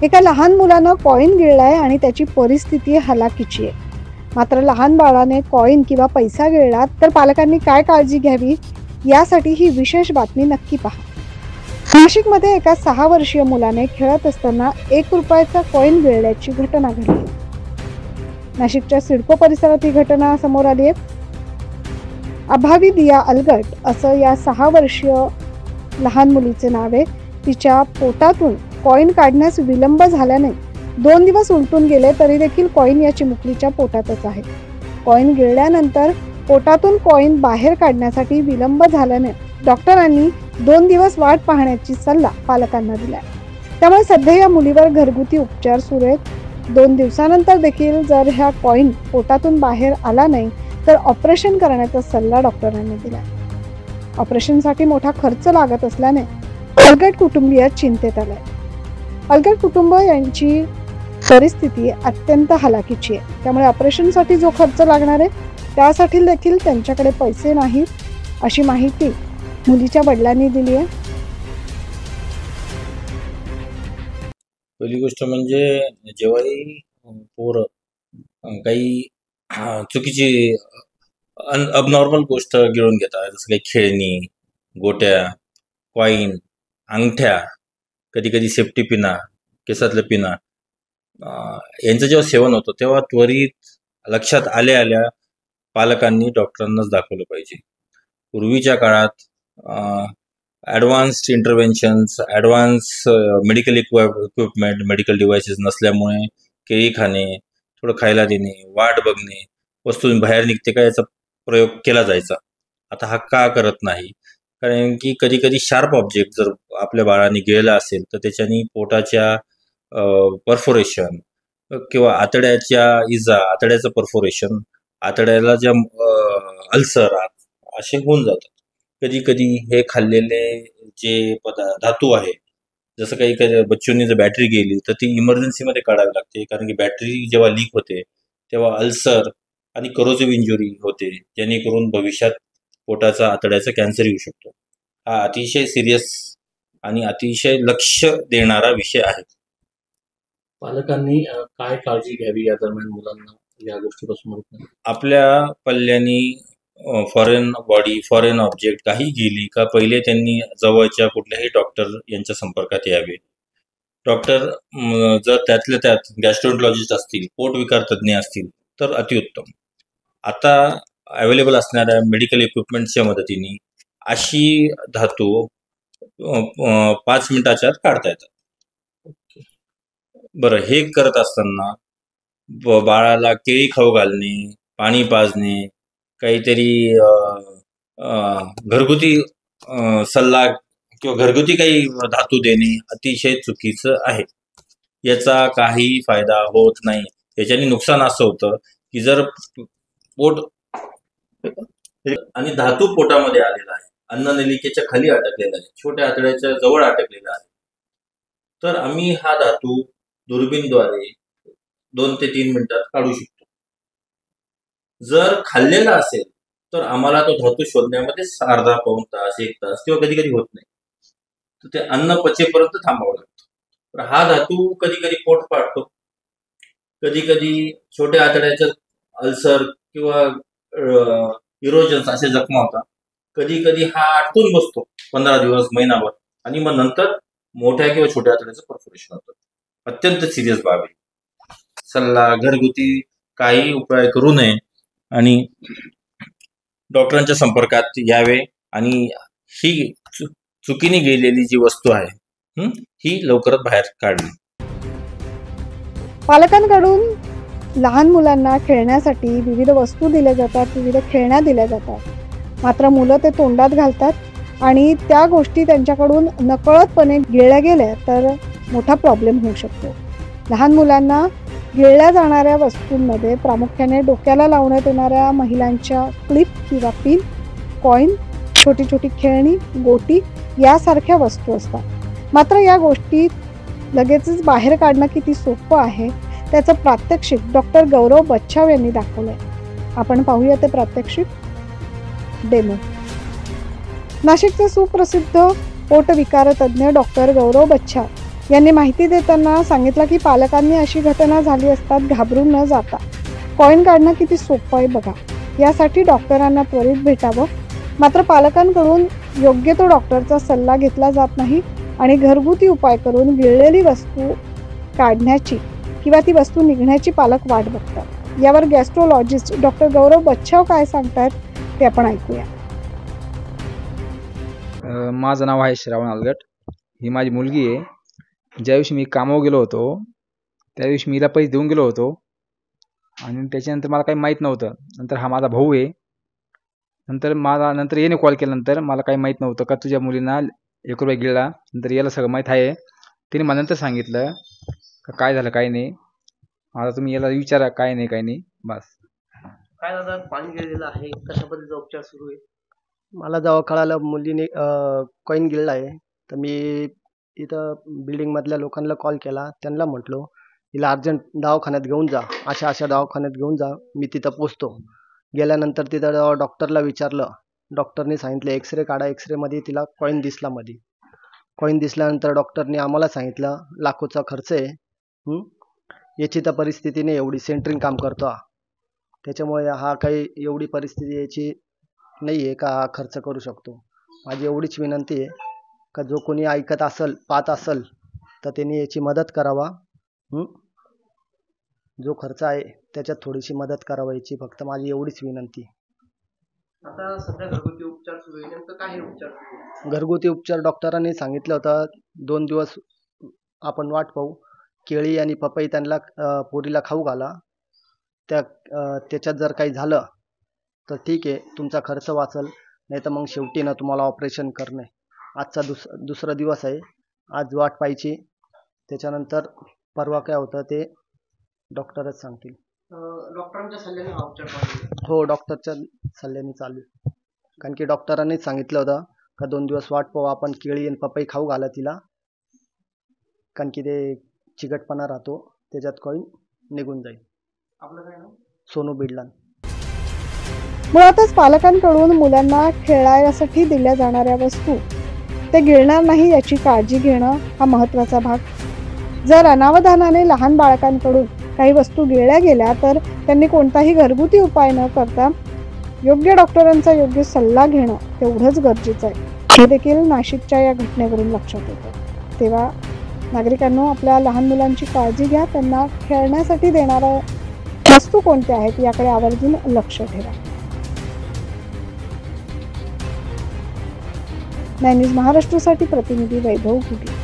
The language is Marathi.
एका लहान मुलानं कॉईन गिळलाय आणि त्याची परिस्थिती हलाखीची आहे. मात्र लहान बाळाने कॉईन किंवा पैसा गिळला तर पालकांनी काय काळजी घ्यावी, यासाठी ही विशेष बातमी नक्की पहा. नाशिकमध्ये एका 6 वर्षीय मुलाने खेळत असताना 1 रुपयाचा कॉईन गिळल्याची घटना घडली. नाशिकच्या सिडको परिसरात ही घटना समोर आली आहे. अभावी दिया अलगट असं या 6 वर्षीय लहान मुलीचे नाव आहे. तिच्या पोटातून कॉईन काढण्यास विलंब झाल्याने 2 दिवस उलटून गेले तरी देखील कॉईन या चिमुकलीच्या पोटातच आहे. कॉईन गिळल्यानंतर पोटातून कॉईन बाहेर काढण्यासाठी विलंब झाल्याने डॉक्टरांनी 2 दिवस वाट पाहण्याची सल्ला पालकांना दिला. त्यामुळे सध्या या मुलीवर घरगुती उपचार सुरू आहेत. 2 दिवसानंतर देखील जर ह्या कॉईन पोटातून बाहेर आला नाही तर ऑपरेशन करण्याचा सल्ला डॉक्टरांनी दिला. ऑपरेशनसाठी मोठा खर्च लागत असल्याने अलगट कुटुंबीय चिंतेत आलाय. अलगट कुटुंब यांची परिस्थिती अत्यंत हलाखीची आहे. त्यामुळे ऑपरेशनसाठी जो खर्च लागणार आहे त्यासाठी देखील त्यांच्याकडे पैसे नाहीत, अशी माहिती मुलीच्या वडिलांनी दिली आहे. पहिली गोष्ट म्हणजे जेव्हाही पोरं काही चुकीची अबनॉर्मल गोष्ट गिळून घेतात, जसं काही खेळणी, गोट्या, कॉईन, अंगठ्या, कधी कधी सेफ्टी पिना, केसातलं पिना, यांचं जेव्हा सेवन होतं तेव्हा त्वरित लक्षात आल्या पालकांनी डॉक्टरांनाच दाखवलं पाहिजे. पूर्वीच्या काळात advanced interventions, advance medical equipment, medical devices नसल्यामुळे केळी खाणे, थोडं खायला देणे, वाट बघणे, वस्तू बाहेर निघते का याचा प्रयोग केला जायचा. आता हा का करत नाही? कारण की कधी कधी शार्प ऑब्जेक्ट जर आपल्या बाळाने गिळला असेल तर त्याच्यानी पोटाच्या परफोरेशन किंवा आतड्याच्या इजा, आतड्याचं परफोरेशन, आतड्याला ज्या अल्सर असे होऊन जातात. कधी कधी हे खाल्लेले जे धातू आहे, जसं काही बच्चूंनी जर बॅटरी गेली तर ती इमर्जन्सीमध्ये काढावी लागते. कारण की बॅटरी जेव्हा लीक होते तेव्हा अल्सर आणि करोसिव्ह इंजुरी होते, जेणेकरून भविष्यात पोटाचा, आतड्याचा कॅन्सर येऊ शकतो. हा अतिशय सिरियस आणि अतिशय लक्ष देणारा विषय आहे. पालकांनी काय काळजी घ्यावी या दरम्यान मुलांना या गोष्टीपासून? आपल्या पल्ल्यानी फॉरेन बॉडी, फॉरेन ऑब्जेक्ट काही गेली का पहिले त्यांनी जवळच्या कुठल्याही डॉक्टर यांच्या संपर्कात यावे. डॉक्टर जर त्यातल्या त्यात गॅस्ट्रोएंटरॉलॉजिस्ट असतील, पोटविकार तज्ज्ञ असतील तर अतिउत्तम. आता अवेलेबल असणाऱ्या मेडिकल इक्विपमेंटच्या मदतीने अशी धातू 5 मिनिटाच्या आत काढता येतात. बरं, हे करत असताना बाळाला केळी खाऊ घालणे, पाणी पाजणे, काहीतरी घरगुती सल्ला किंवा घरगुती काही धातू देणे अतिशय चुकीचं आहे. याचा काही फायदा होत नाही. याच्याने नुकसान असं होतं की जर पोट आणि धातू पोटामध्ये आलेला आहे, अन्ननलिकेच्या खाली अटकलेला आहे, छोट्या आतड्याच्या जवळ अटकलेला आहे, तर आम्ही हा धातू दुर्बीणद्वारे 2 ते 3 मिनिटात काढू शकतो. जर खाल्लेला असेल तर आम्हाला तो धातू शोधण्यामध्ये अर्धा पाऊण तास, 1 तास किंवा कधी कधी होत नाही, तर ते अन्न पचेपर्यंत थांबावं लागतं. तर हा धातू कधी कधी पोट पाडतो, कधी कधी छोट्या आतड्याच्या अल्सर किंवा इरोजन्स असे जखमा होतात. कधी कधी हा आटून बसतो 15 दिवस, महिनाभर, आणि मग नंतर मोठ्या किंवा छोट्या आतड्याचं परफोरेशन होतं. अत्यंत सिरियस बाब आहे. सल्ला घरगुती काही उपाय करू नये आणि डॉक्टरांच्या संपर्कात यावे आणि ही चुकीने गेलेली जी वस्तू आहे ही लवकरात बाहेर काढणे. पालकांकडून लहान मुलांना खेळण्यासाठी विविध वस्तू दिल्या जातात, विविध खेळण्या दिल्या जातात. मात्र मुलं ते तोंडात घालतात आणि त्या गोष्टी त्यांच्याकडून नकळतपणे गिळल्या गेल्या तर मोठा प्रॉब्लेम होऊ शकतो. लहान मुलांना गिळल्या जाणाऱ्या वस्तूंमध्ये प्रामुख्याने डोक्याला लावण्यात येणाऱ्या महिलांच्या क्लिप किंवा पिन, कॉईन, छोटी छोटी खेळणी, गोटी यासारख्या वस्तू असतात. मात्र या गोष्टी लगेचच बाहेर काढणं किती सोपं आहे त्याचं प्रात्यक्षिक डॉक्टर गौरव बच्छाव यांनी दाखवलंय. आपण पाहूया ते प्रात्यक्षिक डेमो. नाशिकचे सुप्रसिद्ध पोटविकार तज्ज्ञ डॉक्टर गौरव बच्छाव यांनी माहिती देताना सांगितलं की पालकांनी अशी घटना झाली असतात घाबरून न जाता कॉईन काढणं किती सोपं आहे बघा. यासाठी डॉक्टरांना त्वरित भेटावं. मात्र पालकांकडून योग्य तो डॉक्टरचा सल्ला घेतला जात नाही आणि घरगुती उपाय करून गिळलेली वस्तू काढण्याची किंवा ती वस्तू निघण्याची पालक वाट बघतात. यावर गॅस्ट्रोलॉजिस्ट डॉक्टर गौरव बच्छाव काय सांगतात ते आपण ऐकूया. माझं नाव आहे श्रावण अलगट. ही माझी मुलगी आहे. ज्या दिवशी मी कामावर गेलो होतो त्या दिवशी मी हिला पैसे देऊन गेलो होतो आणि त्याच्यानंतर मला काही माहीत नव्हतं. नंतर हा माझा भाऊ आहे. नंतर याने कॉल केल्यानंतर मला काही माहीत नव्हतं का तुझ्या मुलींना ₹1 गिळला. नंतर याला सगळं माहीत आहे. तिने मला नंतर सांगितलं का काय झालं काय नाही. आता तुम्ही याला विचारा काय नाही बस. काय दादा पाणी गिळलेलं आहे, कशा पद्धतीचा उपचार सुरू आहे? मला जेव्हा कळालं मुलीने कॉईन गिळला आहे तर मी इथं बिल्डिंगमधल्या लोकांना कॉल केला. त्यांना म्हटलो हिला अर्जंट दवाखान्यात घेऊन जा, अशा दवाखान्यात घेऊन जा. मी तिथं पोचतो. गेल्यानंतर तिथं जेव्हा डॉक्टरला विचारलं, डॉक्टरने सांगितलं एक्सरे काढा. एक्सरेमध्ये तिला कॉईन दिसला मध्ये. कॉईन दिसल्यानंतर डॉक्टरने आम्हाला सांगितलं लाखोचा खर्च आहे, याची तर परिस्थिती नाही, एवढी सेंटरिंग काम करतो हा, त्याच्यामुळे हा काही एवढी परिस्थिती याची नाही आहे का हा खर्च करू शकतो. माझी एवढीच विनंती आहे का जो कोणी ऐकत असेल पाहत असेल तर त्यांनी याची मदत करावा. जो खर्च आहे त्याच्यात थोडीशी मदत करावा, याची फक्त माझी एवढीच विनंती. आता सध्या घरगुती उपचार सुरू आहे, नेमकं काय उपचार सुरू आहे? घरगुती उपचार डॉक्टरांनी सांगितलं होतं 2 दिवस आपण वाट पाहू. केळी आणि पपई त्यांना पोरीला खाऊ घाला. त्याच्यात जर काही झालं तर ठीक आहे, तुमचा खर्च वाचल, नाही तर मग शेवटी ना तुम्हाला ऑपरेशन करणे. आजचा दुसरा दिवस आहे. आज वाट पाहायची. त्याच्यानंतर परवा काय होतं ते डॉक्टरच सांगतील. डॉक्टरांच्या सल्ल्याने हा उपचार चालू आहे? हो, डॉक्टरच्या सल्ल्याने चालू आहे. कारण की डॉक्टरांनीच सांगितलं होतं का 2 दिवस वाट पाहू आपण, केळी आणि पपई खाऊ घाला तिला, कारण की ते चिकटपणा राहतो, त्याच्यात कॉईन निघून जाईल. आपलं काय नाव? सोनू बिडलान. मुळातच पालकांकडून मुलांना खेळायसाठी दिल्या जाणाऱ्या वस्तू ते गिळणार नाही याची काळजी घेणं हा महत्त्वाचा भाग. जर अनावधानाने लहान बाळकांकडून काही वस्तू गिळल्या गेल्या तर त्यांनी कोणताही घरगुती उपाय न करता योग्य डॉक्टरांचा योग्य सल्ला घेणं तेवढंच गरजेचं आहे. हे देखील नाशिकच्या या घटनेवरून लक्षात येतं. तेव्हा नागरिकांनो, आपल्या लहान मुलांची काळजी घ्या. त्यांना खेळण्यासाठी देणाऱ्या वस्तू कोणत्या आहेत याकडे आवर्जून लक्ष ठेवा. 9 न्यूज महाराष्ट्रासाठी प्रतिनिधी वैभव घुगे.